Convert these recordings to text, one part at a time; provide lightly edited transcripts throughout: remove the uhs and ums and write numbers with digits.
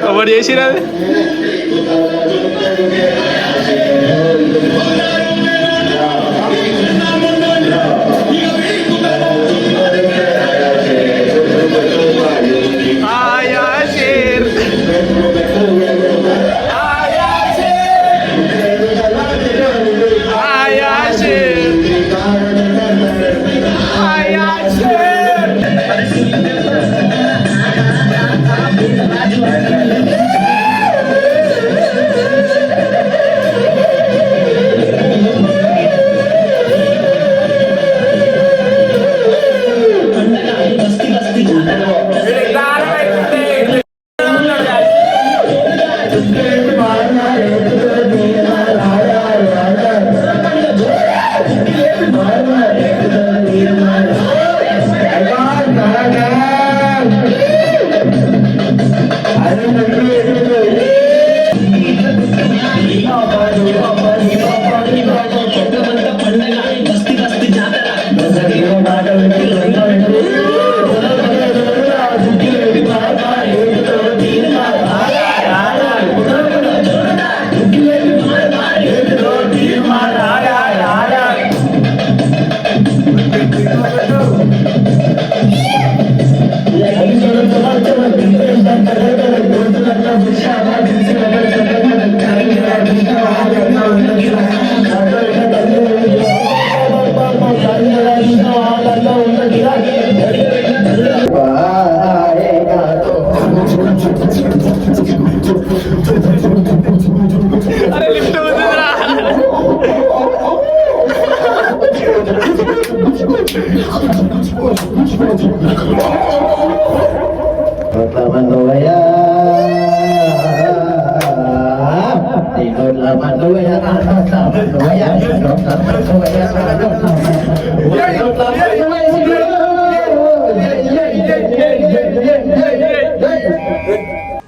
ఎవడు చేసినది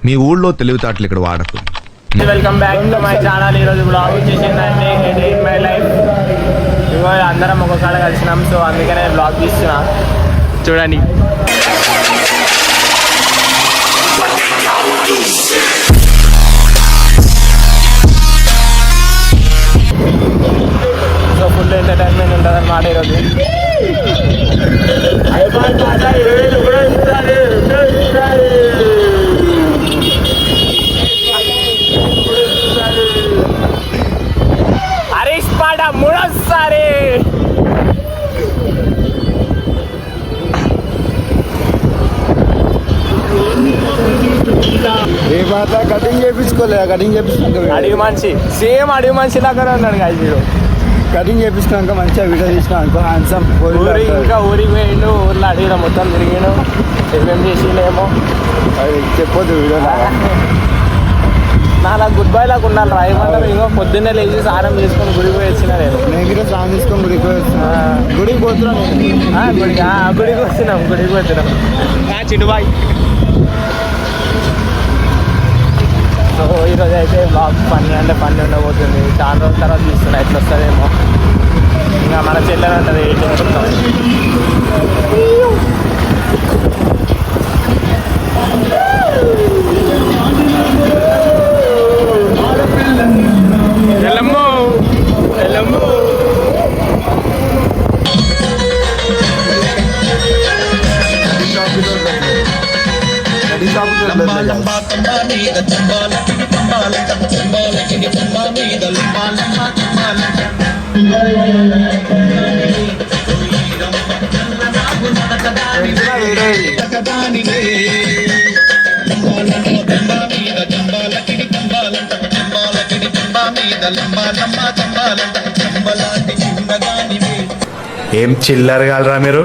మీ ఊళ్ళో తెలివితేటలు ఇక్కడ వాడకు. Welcome back to my channel. ఈరోజు బ్లాగ్ వచ్చేసిందంటే డే ఇన్ మై లైఫ్. ఇగో అందరం ఒక్కొక్కడ కలిసినాం, సో అందుకనే బ్లాగ్ తీస్తున్నా. చూడండి, సో ఫుల్ ఎంటర్టైన్మెంట్ ఉంటుంది అన్నమాట ఈరోజు. హరీష్ పాట మూడోసారి. కటింగ్ చేయించుకోలే, కటింగ్ చేయించుకుంటా. అడిగి మనిషి సేమ్ అడిగి మనిషి లాగానే ఉన్నాడు కాదు మీరు. కటింగ్ చేయించుకున్నాక మంచిగా వీడియో తీసినా అనుకో, హ్యాండ్సమ్. ఇంకా ఊరికి పోయిండు, ఊర్లో అడిగిన మొత్తం తిరిగాడు, ఏమేమి చేసిండేమో అది చెప్పొద్దు వీడియోలో. నాలా గుడ్ బై లాగా ఉండాలి రా. ఏమంటారు, ఇగో పొద్దున్నే లేచి స్నానం చేసుకొని గుడికి పోయి వచ్చినా. నేను కూడా స్నానం చేసుకొని గుడికి పోయి గుడికి పోతున్నాం. గుడికి వచ్చినాం. చిన్నుబాయ్. సో ఈరోజు అయితే బ్లాగ్ ఫన్నీ అంటే ఫన్నీ ఉండబోతుంది. చాలా రోజుల తర్వాత తీస్తున్నా, ఎట్లా వస్తుందేమో. ఇంకా మన చెల్లెలు ఉంటుంది ఏంటి మొత్తం. ఏం చిల్లర కాలరా మీరు?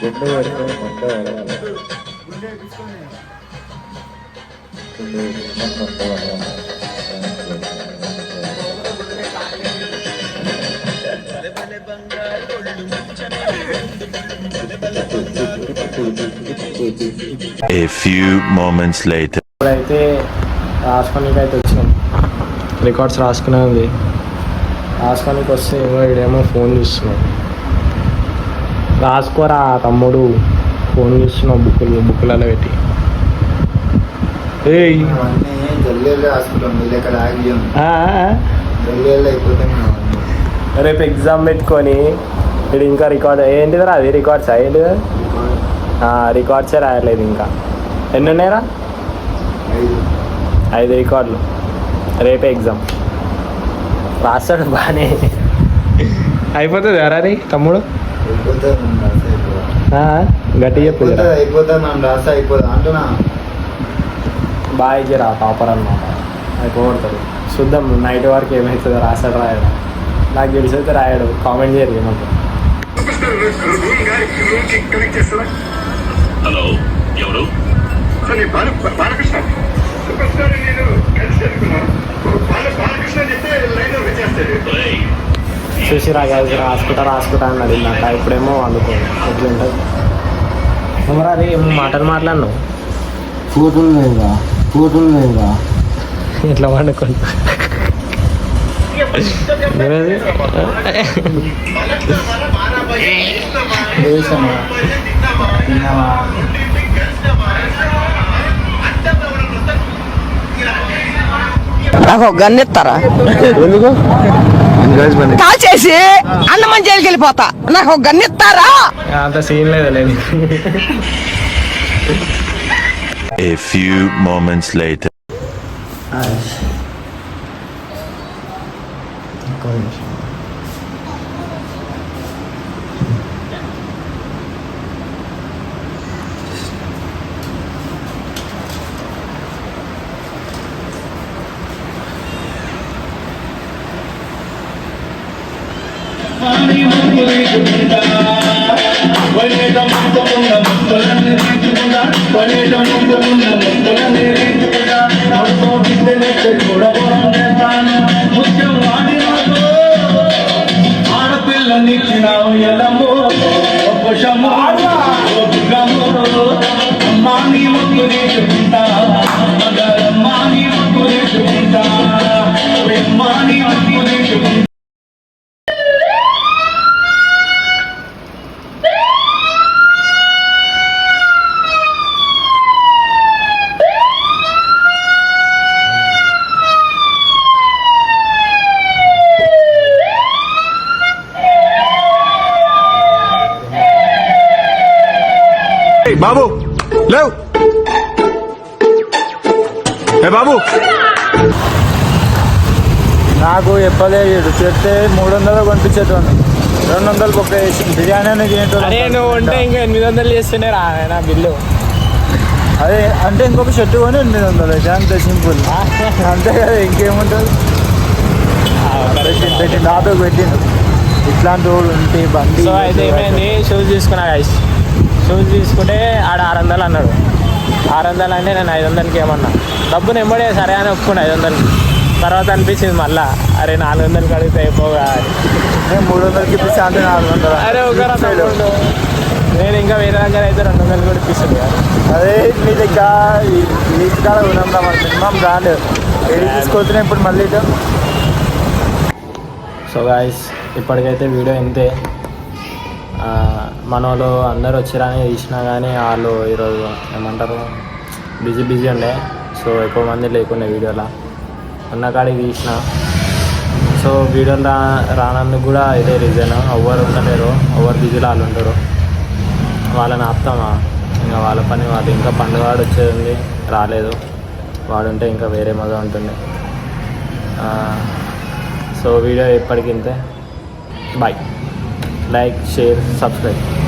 A few moments later. ఇప్పుడైతే రాసుకోనికి అయితే వచ్చినాం. రికార్డ్స్ రాసుకునే ఉంది. రాసుకోనికి వస్తే ఏమో వీడేమో ఫోన్ చూస్తున్నాడు. రాసుకోరా తమ్ముడు, ఫోన్ చూస్తున్నావు బుక్కులలో పెట్టి. ఏయ్ రేపు ఎగ్జామ్ పెట్టుకొని ఇది ఇంకా రికార్డ్ ఏంటిదిరా, అది రికార్డ్స్ ఏంటిది, రికార్డ్సే రాయలేదు ఇంకా. ఎన్ని ఉన్నాయిరా? 5 రికార్డులు. రేపే ఎగ్జామ్. రాస్తాడు బాగానే. అయిపోతుంది ఎరా నీ తమ్ముడు? గట్టి చెప్పు. బాగా ఇచ్చిరా టాపర్ అన్నమాట. అయిపోతుంది. చూద్దాం నైట్ వరకు ఏమవుతుందో. రాస్తాడు రాయడు, నాకు తెలిసైతే రాయడు. కామెంట్ చేయరు ఏమంటారు. హలో, ఎవరు? చూసి రాసుకుంటా అన్నది ఇందాక. ఇప్పుడేమో అనుకోండి ఎట్లుంటుంది. మరి అది ఏమో మాటలు మాట్లాడినావు. ఫోటోలు లేవుగా ఇట్లా వండుకుంటా. నాకు గన్నెత్తారా? కాల్ చేసి అన్నమని జైలుకి వెళ్ళిపోతా. నాకు ఒక గన్నెత్తారా? అంత సీన్ లేదు. A few moments later. ఆడపిల్లనిచ్చినావు ఎలమో ఉపశమో మాని ముక్కు తీసుకుంటా, మాని ముక్కు తీసుకుంటా, మాని ముక్కు తీసుకుంటా. బాబు లేవు. బాబు నాకు చెప్పలేదు. చెప్తే 300 పంపించేటోను. 200 బొక్క వేసి బిర్యానీ అరే తినేటోళ్ళు. నువ్వు ఉంటే ఇంకా 800 చేస్తేనే రా నా బిల్లు. అదే అంటే ఇంకొక షర్టు కొని 800 అయితే అంతే సింపుల్. అంతే కదా, ఇంకేముంటుంది. పెట్టిండు ఆటోకి పెట్టిండు. ఇట్లాంటి వాడు ఉంటే బండి. సో అయితే ఏమైంది, షూస్ తీసుకున్నా గైస్. షూస్ తీసుకుంటే ఆడ 600 అన్నాడు. 600 అంటే నేను 500కి ఏమన్నా డబ్బు నెంబడే సరే అని ఒప్పుకున్నా 500. తర్వాత అనిపించింది మళ్ళా, అరే 400కి అడిగితే అయిపోగా. 300కి ఇప్పిస్తా అంటే 400. అరే ఒకరా తమ్ముడు, నేను ఇంకా వేరే దగ్గర అయితే 200 కూడా ఇప్పిస్తుంది కదా. అదే మీ దగ్గర ఈ కాడ ఉన్నాం మన మినిమం బ్రాండ్ ఏది తీసుకొచ్చినా ఇప్పుడు మళ్ళీ. సో గాయస్ ఇప్పటికైతే వీడియో ఇంతే. మన వాళ్ళు అందరు వచ్చిరని తీసినా కానీ వాళ్ళు ఈరోజు ఏమంటారు బిజీ ఉండే. సో ఎక్కువ మంది లేకుండే వీడియోలో. ఉన్న కాడికి తీసిన. సో వీడియోలో రానందుకు కూడా ఇదే రీజన్. ఎవరు ఉండలేరు, ఎవరు బిజీలో వాళ్ళు ఉంటారు. వాళ్ళని ఆపుతామా? ఇంకా వాళ్ళ పని వాళ్ళు. ఇంకా పండుగవాడు వచ్చేది ఉంది, రాలేదు. వాడు ఉంటే ఇంకా వేరే మజా ఉంటుంది. సో వీడియో ఎప్పటికింతే. బాయ్. Like, share, subscribe.